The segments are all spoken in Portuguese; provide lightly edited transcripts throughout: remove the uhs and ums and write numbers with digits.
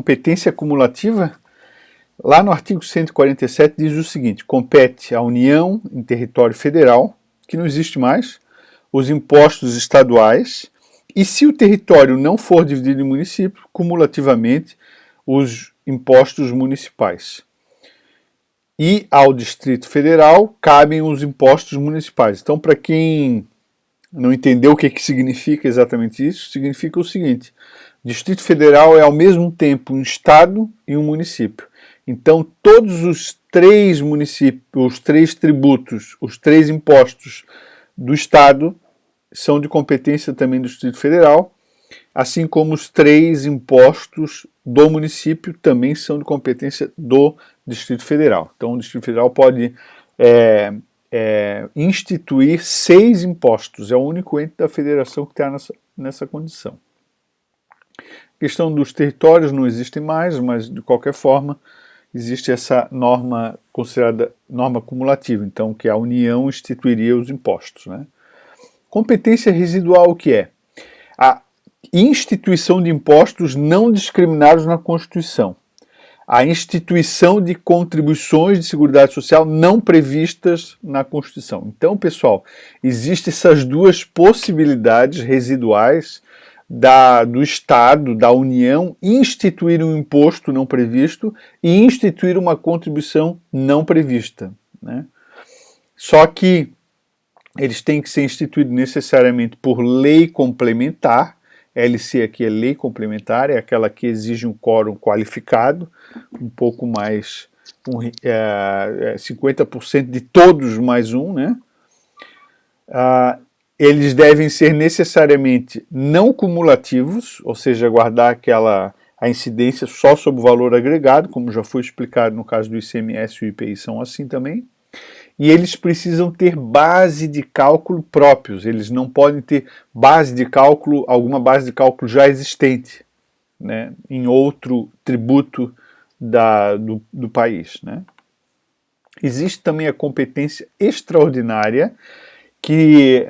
Competência cumulativa, lá no artigo 147 diz o seguinte: compete à União em território federal, que não existe mais, os impostos estaduais, e se o território não for dividido em municípios, cumulativamente os impostos municipais. E ao Distrito Federal cabem os impostos municipais. Então, para quem não entendeu o que significa exatamente isso, significa o seguinte: Distrito Federal é ao mesmo tempo um estado e um município. Então todos os três municípios, os três tributos, os três impostos do estado são de competência também do Distrito Federal, assim como os três impostos do município também são de competência do Distrito Federal. Então o Distrito Federal pode instituir 6 impostos, é o único ente da federação que está nessa condição. A questão dos territórios não existe mais, mas de qualquer forma existe essa norma considerada norma cumulativa, então que a União instituiria os impostos, né? Competência residual o que é? A instituição de impostos não discriminados na Constituição. A instituição de contribuições de seguridade social não previstas na Constituição. Então, pessoal, existem essas duas possibilidades residuais do Estado, da União, instituir um imposto não previsto e instituir uma contribuição não prevista, né? Só que eles têm que ser instituídos necessariamente por lei complementar. LC aqui é lei complementar, é aquela que exige um quórum qualificado, um pouco mais, 50% de todos mais um, né? Eles devem ser necessariamente não cumulativos, ou seja, guardar a incidência só sobre o valor agregado, como já foi explicado no caso do ICMS e o IPI são assim também. E eles precisam ter base de cálculo próprios, eles não podem ter base de cálculo, alguma base de cálculo já existente, né, em outro tributo do país, né. Existe também a competência extraordinária, que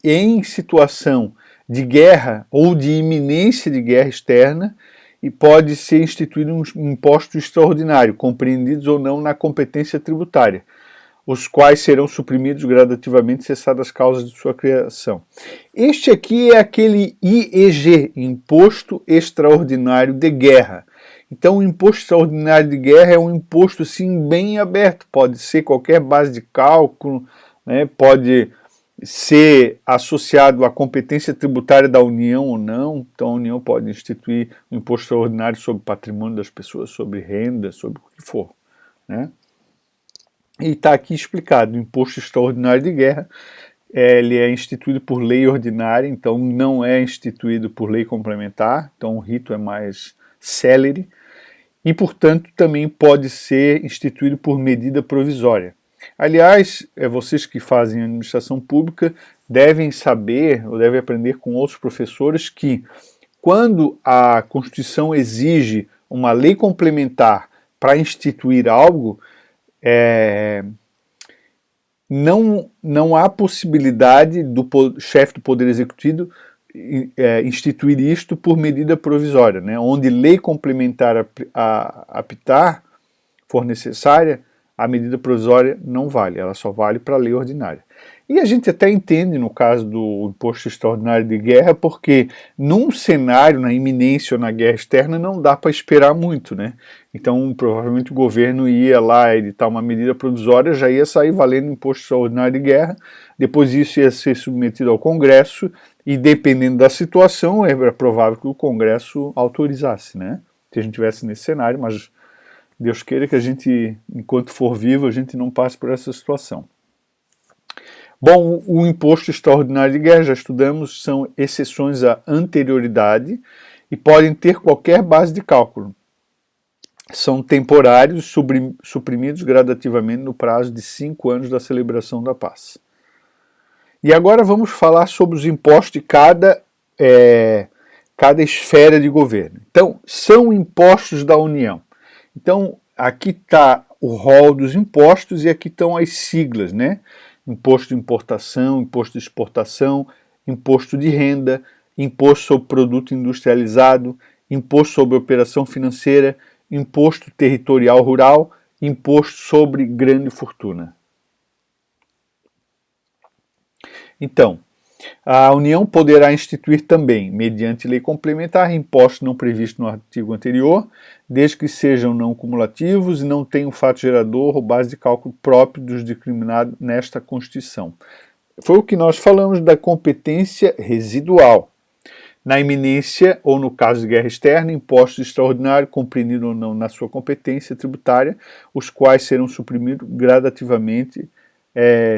em situação de guerra ou de iminência de guerra externa, e pode ser instituído um imposto extraordinário, compreendidos ou não na competência tributária, os quais serão suprimidos gradativamente cessadas as causas de sua criação. Este aqui é aquele IEG, Imposto Extraordinário de Guerra. Então o Imposto Extraordinário de Guerra é um imposto assim bem aberto, pode ser qualquer base de cálculo, né, pode ser associado à competência tributária da União ou não. Então a União pode instituir um imposto extraordinário sobre o patrimônio das pessoas, sobre renda, sobre o que for, né? E está aqui explicado: o imposto extraordinário de guerra, ele é instituído por lei ordinária, então não é instituído por lei complementar, então o rito é mais célere, e portanto também pode ser instituído por medida provisória. Aliás, vocês que fazem administração pública devem saber, ou devem aprender com outros professores, que quando a Constituição exige uma lei complementar para instituir algo, não há possibilidade do chefe do Poder Executivo instituir isto por medida provisória, né? Onde lei complementar apitar for necessária, a medida provisória não vale, ela só vale para a lei ordinária. E a gente até entende no caso do imposto extraordinário de guerra, porque num cenário, na iminência ou na guerra externa, não dá para esperar muito, né? Então provavelmente o governo ia lá editar uma medida provisória, já ia sair valendo imposto extraordinário de guerra, depois isso ia ser submetido ao Congresso, e dependendo da situação, é provável que o Congresso autorizasse, né? Se a gente estivesse nesse cenário, mas Deus queira que a gente, enquanto for vivo, a gente não passe por essa situação. Bom, o imposto extraordinário de guerra, já estudamos, são exceções à anterioridade e podem ter qualquer base de cálculo. São temporários, suprimidos gradativamente no prazo de 5 anos da celebração da paz. E agora vamos falar sobre os impostos de cada esfera de governo. Então, são impostos da União. Então, aqui está o rol dos impostos e aqui estão as siglas, né? Imposto de importação, imposto de exportação, imposto de renda, imposto sobre produto industrializado, imposto sobre operação financeira, imposto territorial rural, imposto sobre grande fortuna. Então, a União poderá instituir também, mediante lei complementar, impostos não previstos no artigo anterior, desde que sejam não cumulativos e não tenham fato gerador ou base de cálculo próprio dos discriminados nesta Constituição. Foi o que nós falamos da competência residual. Na iminência, ou no caso de guerra externa, impostos extraordinários, compreendidos ou não na sua competência tributária, os quais serão suprimidos gradativamente,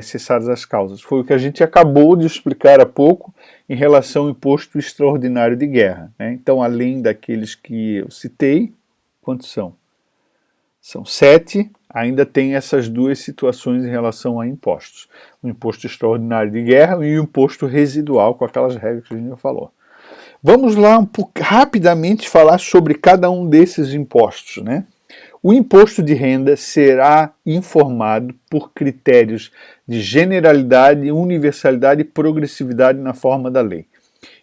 cessadas as causas. Foi o que a gente acabou de explicar há pouco em relação ao imposto extraordinário de guerra, né? Então, além daqueles que eu citei, quantos são? São 7, ainda tem essas duas situações em relação a impostos. O imposto extraordinário de guerra e o imposto residual, com aquelas regras que a gente já falou. Vamos lá rapidamente falar sobre cada um desses impostos, né? O imposto de renda será informado por critérios de generalidade, universalidade e progressividade na forma da lei.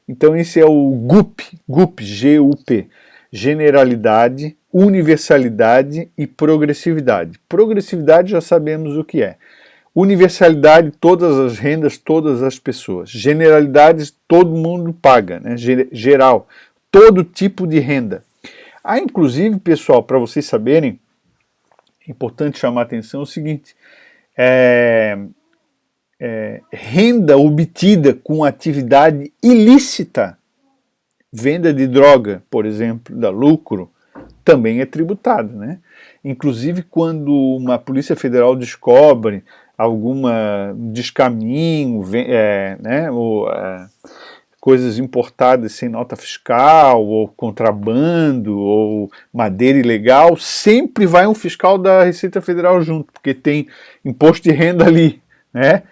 Então esse é o GUP, G-U-P, generalidade, universalidade e progressividade. Progressividade já sabemos o que é. Universalidade, todas as rendas, todas as pessoas. Generalidade, todo mundo paga, né? Geral, todo tipo de renda. Há, inclusive, pessoal, para vocês saberem, é importante chamar a atenção o seguinte, renda obtida com atividade ilícita, venda de droga, por exemplo, dá lucro, também é tributada, né? Inclusive, quando uma Polícia Federal descobre alguma descaminho, né, ou coisas importadas sem nota fiscal, ou contrabando, ou madeira ilegal, sempre vai um fiscal da Receita Federal junto, porque tem imposto de renda ali, né?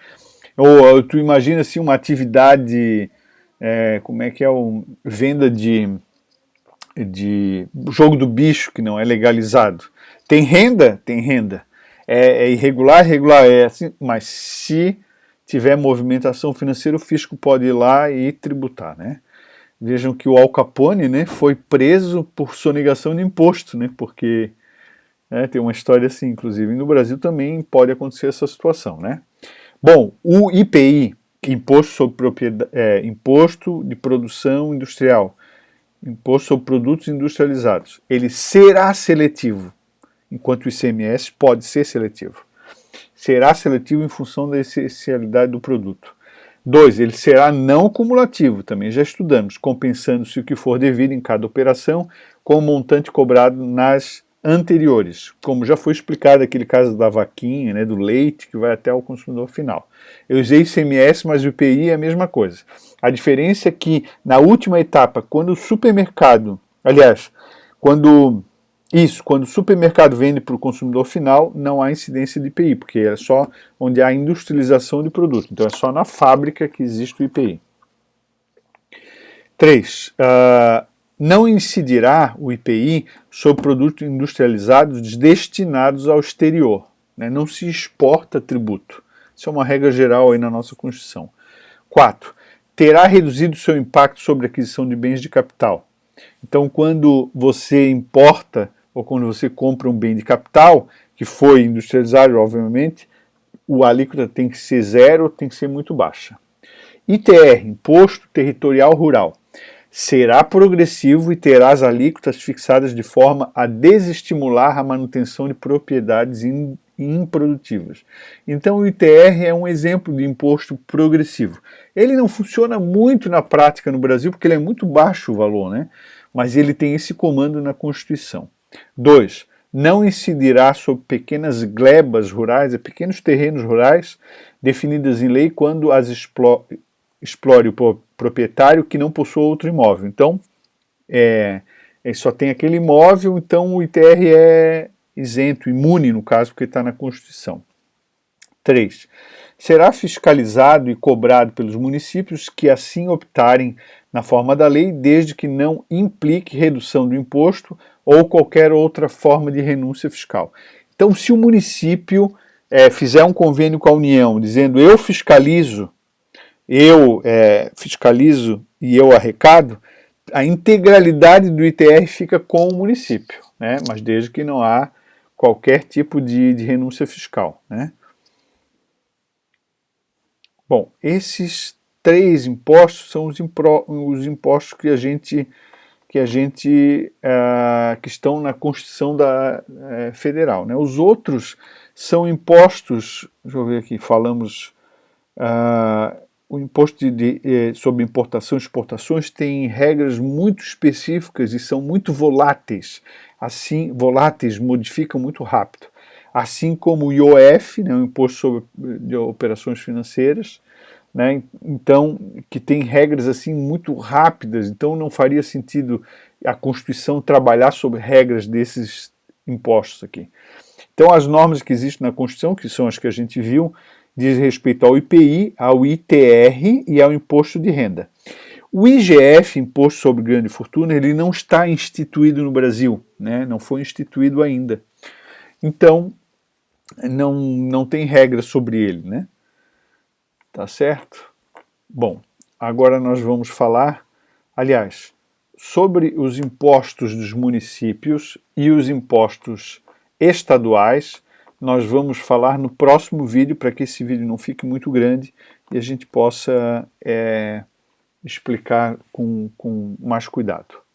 Ou tu imagina assim uma atividade, como é que é, venda de jogo do bicho que não é legalizado. Tem renda? Tem renda. É irregular? Irregular. É assim, mas se tiver movimentação financeira, o fisco pode ir lá e tributar, né? Vejam que o Al Capone, né, foi preso por sonegação de imposto, né? Porque tem uma história assim, inclusive no Brasil também pode acontecer essa situação, né? Bom, o IPI, Imposto sobre Imposto de Produção Industrial, Imposto sobre Produtos Industrializados, ele será seletivo, enquanto o ICMS pode ser seletivo. Será seletivo em função da essencialidade do produto. 2, ele será não cumulativo, também já estudamos, compensando-se o que for devido em cada operação com o montante cobrado nas anteriores, como já foi explicado aquele caso da vaquinha, né, do leite, que vai até o consumidor final. Eu usei ICMS, mas o IPI é a mesma coisa. A diferença é que na última etapa, quando o supermercado, aliás, quando o supermercado vende para o consumidor final, não há incidência de IPI, porque é só onde há industrialização de produto. Então é só na fábrica que existe o IPI. 3. Não incidirá o IPI sobre produtos industrializados destinados ao exterior, né? Não se exporta tributo. Isso é uma regra geral aí na nossa Constituição. 4. Terá reduzido seu impacto sobre a aquisição de bens de capital. Então, quando você importa ou quando você compra um bem de capital, que foi industrializado, obviamente, o alíquota tem que ser zero, tem que ser muito baixa. ITR, Imposto Territorial Rural, será progressivo e terá as alíquotas fixadas de forma a desestimular a manutenção de propriedades improdutivas. Então o ITR é um exemplo de imposto progressivo. Ele não funciona muito na prática no Brasil, porque ele é muito baixo o valor, né? Mas ele tem esse comando na Constituição. 2. Não incidirá sobre pequenas glebas rurais, pequenos terrenos rurais, definidas em lei quando as explore o proprietário que não possua outro imóvel. Então, só tem aquele imóvel, então o ITR é isento, imune no caso, porque está na Constituição. 3. Será fiscalizado e cobrado pelos municípios que assim optarem na forma da lei, desde que não implique redução do imposto ou qualquer outra forma de renúncia fiscal. Então, se o município fizer um convênio com a União, dizendo eu fiscalizo e eu arrecado, a integralidade do ITR fica com o município, né? Mas desde que não há qualquer tipo de renúncia fiscal, né? Bom, esses 3 impostos são os impostos que estão na Constituição Federal, né? Os outros são impostos, deixa eu ver aqui, falamos, o imposto sobre importação e exportações tem regras muito específicas e são muito voláteis, modificam muito rápido. Assim como o IOF, né, o Imposto sobre de Operações Financeiras, né, então, que tem regras assim muito rápidas, então não faria sentido a Constituição trabalhar sobre regras desses impostos aqui. Então, as normas que existem na Constituição, que são as que a gente viu, diz respeito ao IPI, ao ITR e ao Imposto de Renda. O IGF, Imposto sobre Grande Fortuna, ele não está instituído no Brasil, né? Não foi instituído ainda. Então, não tem regra sobre ele, né? Tá certo? Bom, agora nós vamos falar, aliás, sobre os impostos dos municípios e os impostos estaduais. Nós vamos falar no próximo vídeo, para que esse vídeo não fique muito grande e a gente possa explicar com mais cuidado.